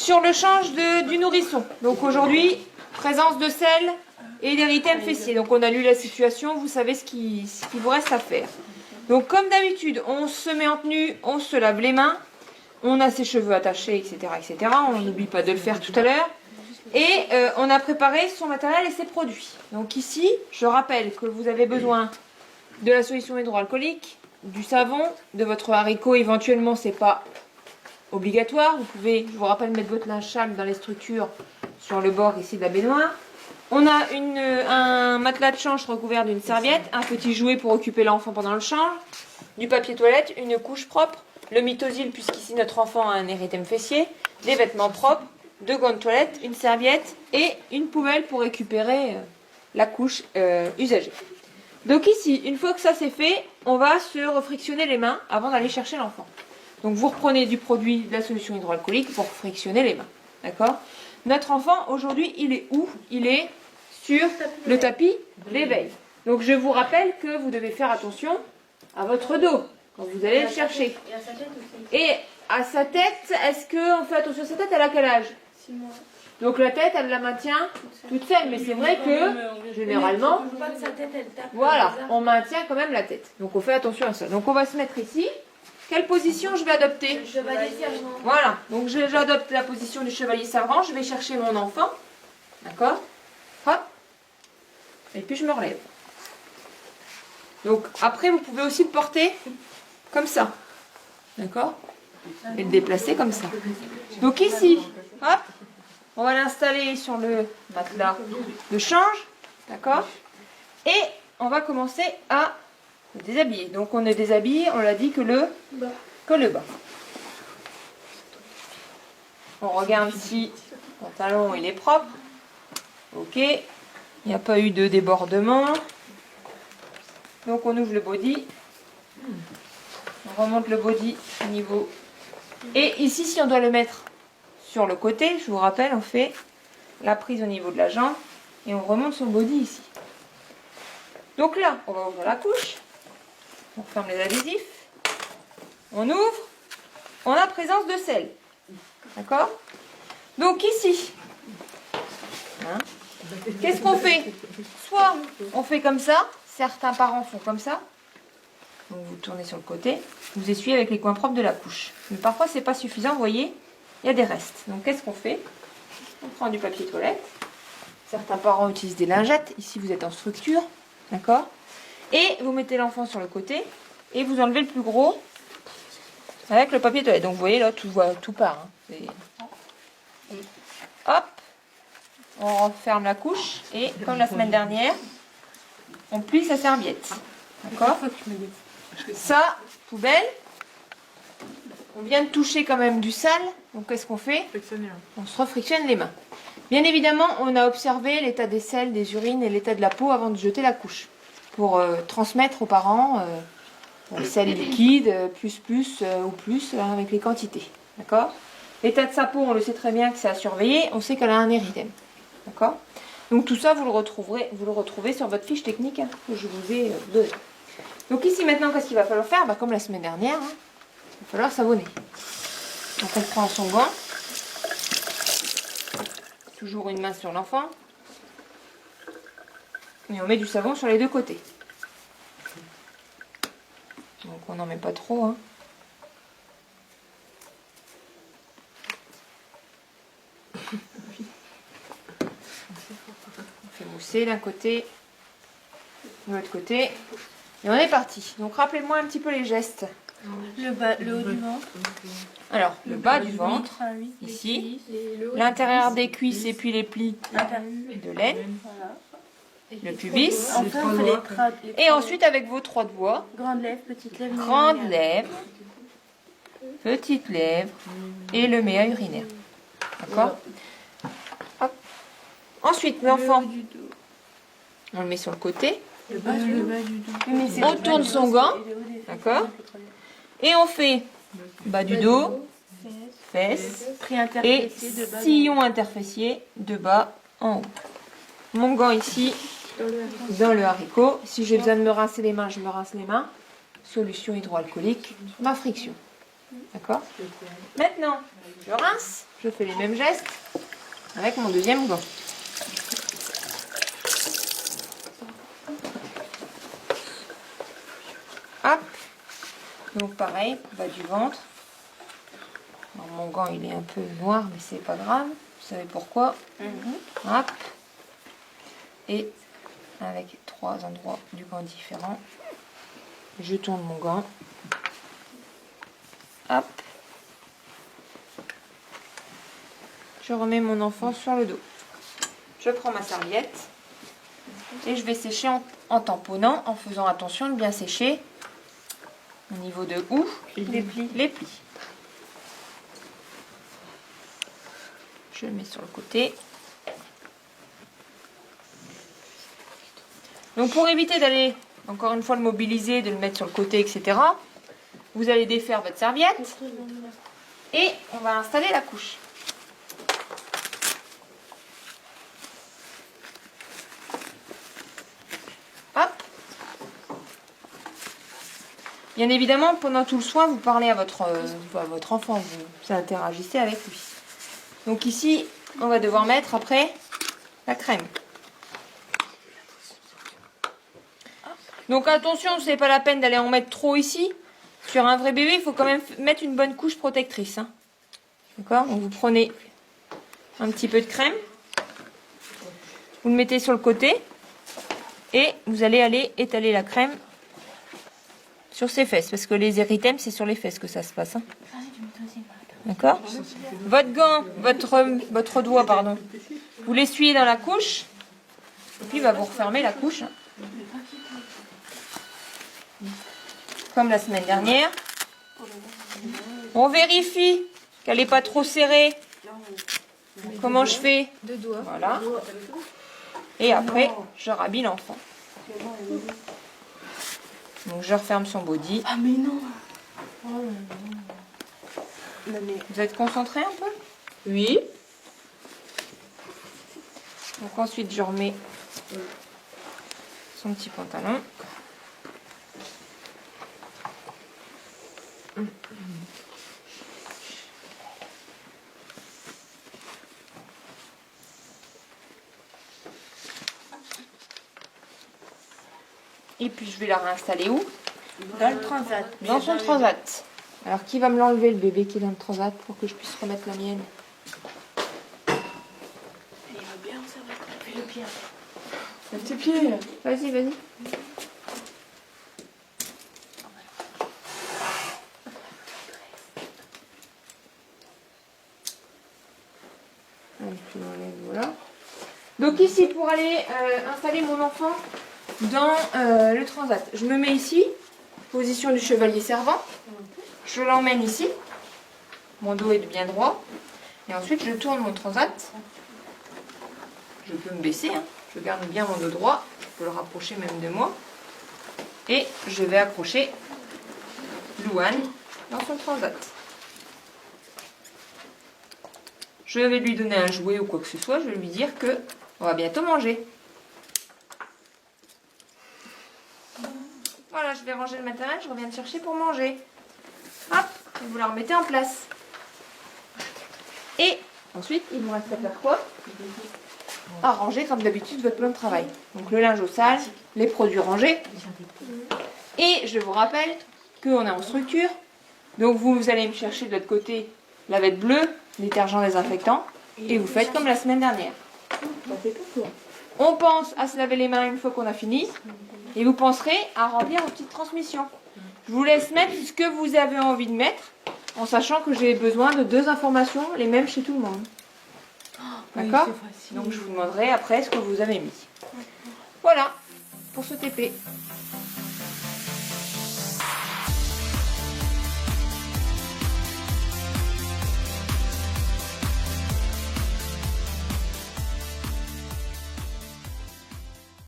sur le change du nourrisson. Donc aujourd'hui, présence de sel et d'érythème fessier. Donc on a lu la situation, vous savez ce qu'il vous reste à faire. Donc comme d'habitude, on se met en tenue, on se lave les mains, on a ses cheveux attachés, etc. etc. On n'oublie pas de le faire tout à l'heure. Et on a préparé son matériel et ses produits. Donc ici, je rappelle que vous avez besoin de la solution hydroalcoolique, du savon, de votre haricot. Éventuellement, c'est pas obligatoire. Vous pouvez, je vous rappelle, mettre votre linge sale dans les structures sur le bord ici de la baignoire. On a un matelas de change recouvert d'une serviette, un petit jouet pour occuper l'enfant pendant le change, du papier toilette, une couche propre, le Mitosil puisqu'ici notre enfant a un érythème fessier, des vêtements propres, 2 gants de toilette, une serviette et une poubelle pour récupérer la couche usagée. Donc ici, une fois que ça c'est fait, on va se refrictionner les mains avant d'aller chercher l'enfant. Donc vous reprenez du produit de la solution hydroalcoolique pour frictionner les mains. D'accord ? Notre enfant, aujourd'hui, il est où? Il est sur le tapis d'éveil. Donc je vous rappelle que vous devez faire attention à votre dos quand vous allez le chercher. Et à sa tête aussi. Et à sa tête, est-ce qu'on fait attention à sa tête? Elle a quel âge? 6 mois. Donc la tête, elle la maintient toute seule. Mais c'est vrai que, généralement, On veut pas que sa tête, elle tape. voilà, on maintient quand même la tête. Donc on fait attention à ça. Donc on va se mettre ici. Quelle position je vais adopter? Le chevalier sergent. Voilà, donc j'adopte la position du chevalier servant. Je vais chercher mon enfant. D'accord? Hop. Et puis je me relève. Donc après, vous pouvez aussi le porter comme ça. D'accord? Et le déplacer comme ça. Donc ici, hop, on va l'installer sur le matelas de change. D'accord? Et on va commencer à le déshabiller. Donc on ne déshabille, on l'a dit, que le bas. On regarde si le pantalon il est propre. Ok. Il n'y a pas eu de débordement. Donc on ouvre le body. On remonte le body au niveau. Et ici, si on doit le mettre sur le côté, je vous rappelle, on fait la prise au niveau de la jambe et on remonte son body ici. Donc là, on va ouvrir la couche. On ferme les adhésifs. On ouvre. On a présence de sel. D'accord? Donc ici, hein, qu'est-ce qu'on fait? Soit on fait comme ça. Certains parents font comme ça. Donc vous tournez sur le côté. Vous essuyez avec les coins propres de la couche. Mais parfois, c'est pas suffisant. Vous voyez, il y a des restes. Donc qu'est-ce qu'on fait? On prend du papier toilette. Certains parents utilisent des lingettes. Ici, vous êtes en structure. D'accord? Et vous mettez l'enfant sur le côté et vous enlevez le plus gros avec le papier toilette. Donc vous voyez là, tout part. Hein. Hop, on referme la couche et comme la semaine dernière, on plie sa serviette. D'accord? Ça, poubelle. On vient de toucher quand même du sale. Donc qu'est-ce qu'on fait? On se refrictionne les mains. Bien évidemment, on a observé l'état des selles, des urines et l'état de la peau avant de jeter la couche. Pour transmettre aux parents le sel liquide, plus ou plus avec les quantités. D'accord? L'état de sa peau, on le sait très bien que c'est à surveiller. On sait qu'elle a un érythème. D'accord? Donc tout ça, vous le retrouvez sur votre fiche technique hein, que je vous ai donnée. Donc ici maintenant, qu'est-ce qu'il va falloir faire? Comme la semaine dernière, hein, il va falloir savonner. Donc on prend son gant. Toujours une main sur l'enfant. Et on met du savon sur les deux côtés. Donc on n'en met pas trop. Hein. On fait mousser d'un côté, de l'autre côté. Et on est parti. Donc rappelez-moi un petit peu les gestes. Le haut du ventre. Alors, le bas du ventre, ici. L'intérieur des cuisses et puis les plis de laine. Le pubis. Enfin, on fait les Et ensuite avec vos 3 doigts. grandes lèvres, petites lèvres. Grandes lèvres, petites lèvres et le méa urinaire. D'accord? Hop. Ensuite, l'enfant, on le met sur le côté. Le bas du dos. On tourne son gant. D'accord? Et on fait bas du dos, fesses et sillon interfessier de bas en haut. Mon gant ici, dans le haricot. Si j'ai besoin de me rincer les mains, je me rince les mains. Solution hydroalcoolique, ma friction. D'accord? Maintenant, je rince. Je fais les mêmes gestes avec mon deuxième gant. Hop. Donc pareil, bas du ventre. Alors, mon gant il est un peu noir, mais c'est pas grave. Vous savez pourquoi? Hop. Et avec 3 endroits du gant différents, je tourne mon gant. Hop. Je remets mon enfant sur le dos. Je prends ma serviette et je vais sécher en tamponnant, en faisant attention de bien sécher au niveau de où? Les plis. Les plis. Je le mets sur le côté. Donc pour éviter d'aller, encore une fois, le mobiliser, de le mettre sur le côté, etc., vous allez défaire votre serviette et on va installer la couche. Hop. Bien évidemment, pendant tout le soin, vous parlez à votre enfant, vous interagissez avec lui. Donc ici, on va devoir mettre après la crème. Donc attention, c'est pas la peine d'aller en mettre trop ici. Sur un vrai bébé, il faut quand même mettre une bonne couche protectrice. Hein. D'accord? Donc vous prenez un petit peu de crème. Vous le mettez sur le côté. Et vous allez aller étaler la crème sur ses fesses. Parce que les érythèmes, c'est sur les fesses que ça se passe. Hein. D'accord? Votre gant, votre doigt, pardon. Vous l'essuyez dans la couche. Et puis vous refermez la couche. Hein. Comme la semaine dernière. On vérifie qu'elle n'est pas trop serrée. Comment je fais? Deux doigts. Voilà. Et après, je rhabille l'enfant. Donc je referme son body. Ah mais non. Vous êtes concentré un peu? Oui. Donc ensuite, je remets son petit pantalon. Et puis je vais la réinstaller où? Dans le transat. Dans son transat. Alors qui va me l'enlever, le bébé qui est dans le transat, pour que je puisse remettre la mienne? Il va bien, ça va. Fais le pied. Lève tes pieds. Vas-y, vas-y. Allez, tu l'enlèves, voilà. Donc ici, pour aller installer mon enfant dans le transat, je me mets ici, position du chevalier servant. Je l'emmène ici. Mon dos est bien droit. Et ensuite, je tourne mon transat. Je peux me baisser, hein. Je garde bien mon dos droit. Je peux le rapprocher même de moi. Et je vais accrocher Louane dans son transat. Je vais lui donner un jouet ou quoi que ce soit. Je vais lui dire que on va bientôt manger. Voilà, je vais ranger le matériel. Je reviens te chercher pour manger. Hop, et vous la remettez en place. Et ensuite, il vous reste à faire quoi? À ranger comme d'habitude votre plan de travail. Donc le linge au sale, les produits rangés. Et je vous rappelle qu'on est en structure. Donc vous allez me chercher de l'autre côté la vête bleue, détergent désinfectant. Et vous faites comme la semaine dernière. On pense à se laver les mains une fois qu'on a fini. Et vous penserez à remplir vos petites transmissions. Je vous laisse mettre ce que vous avez envie de mettre, en sachant que j'ai besoin de 2 informations, les mêmes chez tout le monde. D'accord? Oui, c'est facile. Donc je vous demanderai après ce que vous avez mis. Voilà, pour ce TP.